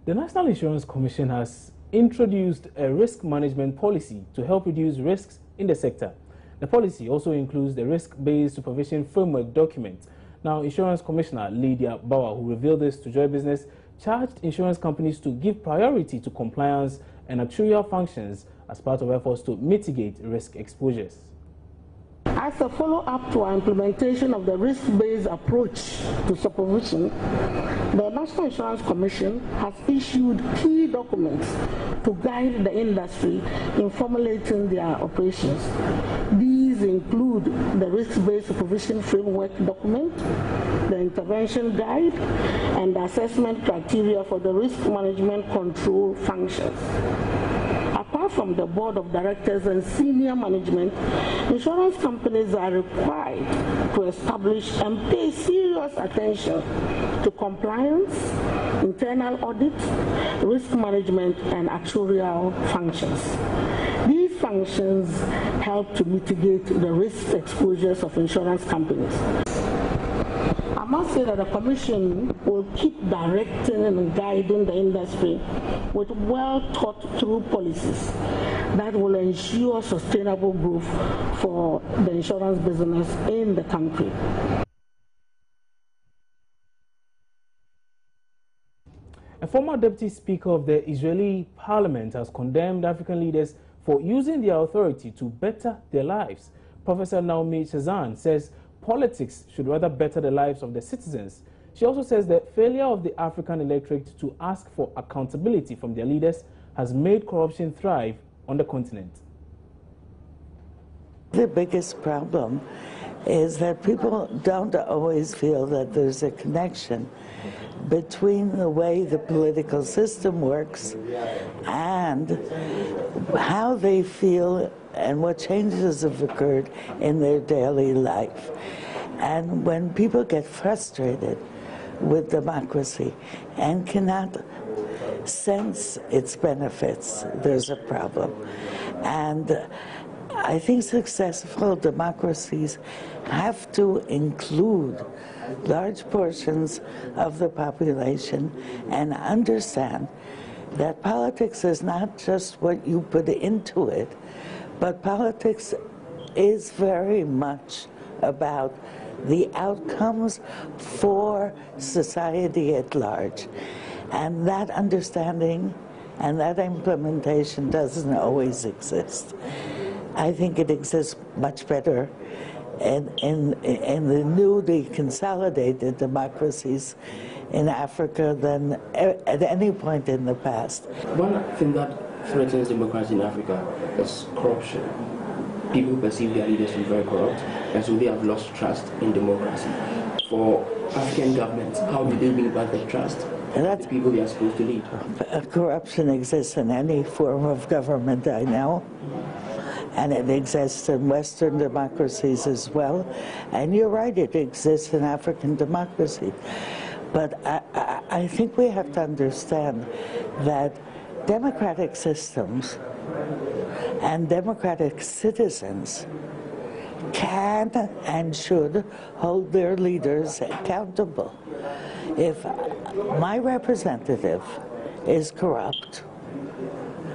The National Insurance Commission has introduced a risk management policy to help reduce risks in the sector. The policy also includes the risk-based supervision framework document. Now, Insurance Commissioner Lydia Bauer, who revealed this to Joy Business, charged insurance companies to give priority to compliance and actuarial functions as part of efforts to mitigate risk exposures. As a follow-up to our implementation of the risk-based approach to supervision, the National Insurance Commission has issued key documents to guide the industry in formulating their operations. These include the risk-based supervision framework document, the intervention guide, and the assessment criteria for the risk management control functions. Apart from the board of directors and senior management, insurance companies are required to establish and pay serious attention to compliance, internal audit, risk management, and actuarial functions. These functions help to mitigate the risk exposures of insurance companies. I must say that the Commission will keep directing and guiding the industry with well-thought-through policies that will ensure sustainable growth for the insurance business in the country. A former deputy speaker of the Israeli parliament has condemned African leaders for using their authority to better their lives. Professor Naomi Chazan says politics should rather better the lives of the citizens. She also says the failure of the African electorate to ask for accountability from their leaders has made corruption thrive on the continent. The biggest problem is that people don't always feel that there's a connection between the way the political system works and how they feel and what changes have occurred in their daily life. And when people get frustrated with democracy and cannot sense its benefits, there's a problem. And I think successful democracies have to include large portions of the population and understand that politics is not just what you put into it, but politics is very much about the outcomes for society at large. And that understanding and that implementation doesn't always exist. I think it exists much better in the newly consolidated democracies in Africa than at any point in the past. One thing that threatens democracy in Africa is corruption. People perceive their leaders to be very corrupt, and so they have lost trust in democracy. For African governments, how do they win back their trust? The people they are supposed to lead. Corruption exists in any form of government, I know. And it exists in Western democracies as well. And you're right, it exists in African democracy. But I think we have to understand that democratic systems and democratic citizens can and should hold their leaders accountable. If my representative is corrupt,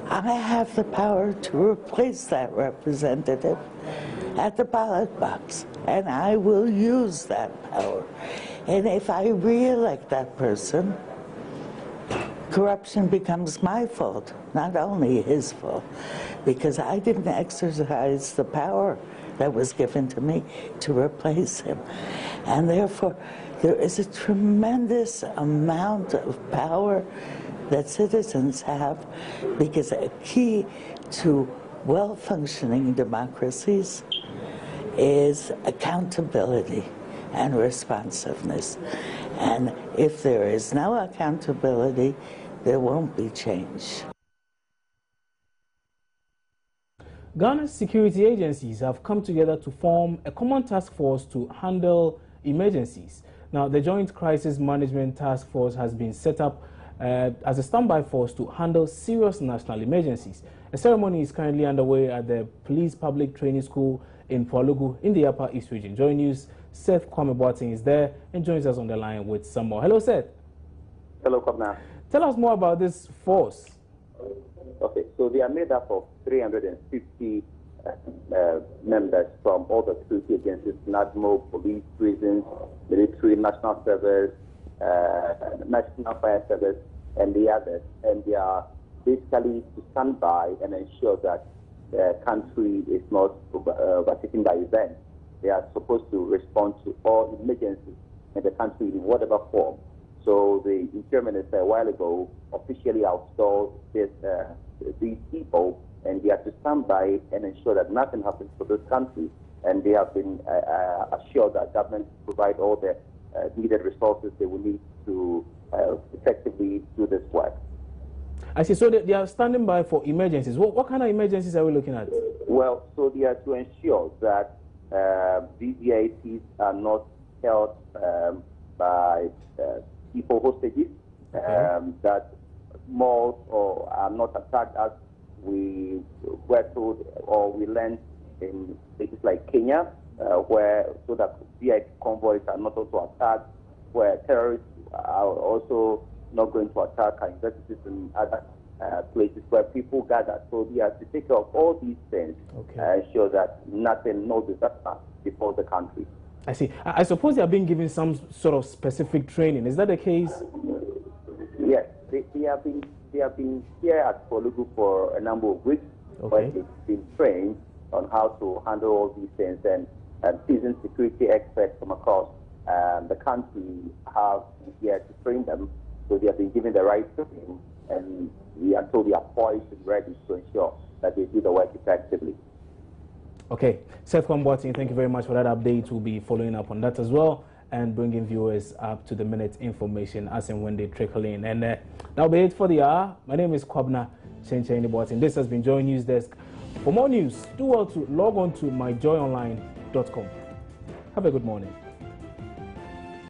I have the power to replace that representative at the ballot box, and I will use that power. And if I re-elect that person, corruption becomes my fault, not only his fault, because I didn't exercise the power that was given to me to replace him. And therefore, there is a tremendous amount of power that citizens have, because a key to well-functioning democracies is accountability and responsiveness. And if there is no accountability, there won't be change. Ghana's security agencies have come together to form a common task force to handle emergencies. Now, the Joint Crisis Management Task Force has been set up as a standby force to handle serious national emergencies. A ceremony is currently underway at the Police Public Training School in Polugu in the Upper East Region. Joy News' Seth Kwame Boateng is there and joins us on the line with some more. Hello, Seth. Hello, Kwame. Tell us more about this force. Okay, so they are made up of 350 members from all the security agencies, NADMO, police, prisons, military, national service, national fire service, and the others. And they are basically to stand by and ensure that the country is not overtaken by events. They are supposed to respond to all emergencies in the country in whatever form. So the Interior Minister a while ago officially outsourced these people, and they have to stand by and ensure that nothing happens to this country. And they have been assured that government provide all the needed resources they will need to effectively do this work. I see. So they are standing by for emergencies. What kind of emergencies are we looking at? Well, so they are to ensure that these VIPs are not held by people hostages, that malls are not attacked as we were told or we learned in places like Kenya, so that VIP convoys are not also attacked, where terrorists are also not going to attack our universities and other places where people gather. So we have to take care of all these things and ensure that no disaster before the country. I see. I suppose they are being given some sort of specific training. Is that the case? Yes, they have been here at Polugu for a number of weeks, where they've been trained on how to handle all these things, and seasoned security experts from across the country have been here to train them. So they have been given the right training, and we are told they are poised and ready to ensure that they do the work effectively. Okay, Seth Kwambwati, thank you very much for that update. We'll be following up on that as well and bringing viewers up to the minute information as and when they trickle in. And that'll be it for the hour. My name is Kwabna Chencheni. This has been Joy News Desk. For more news, do well to log on to myjoyonline.com. Have a good morning.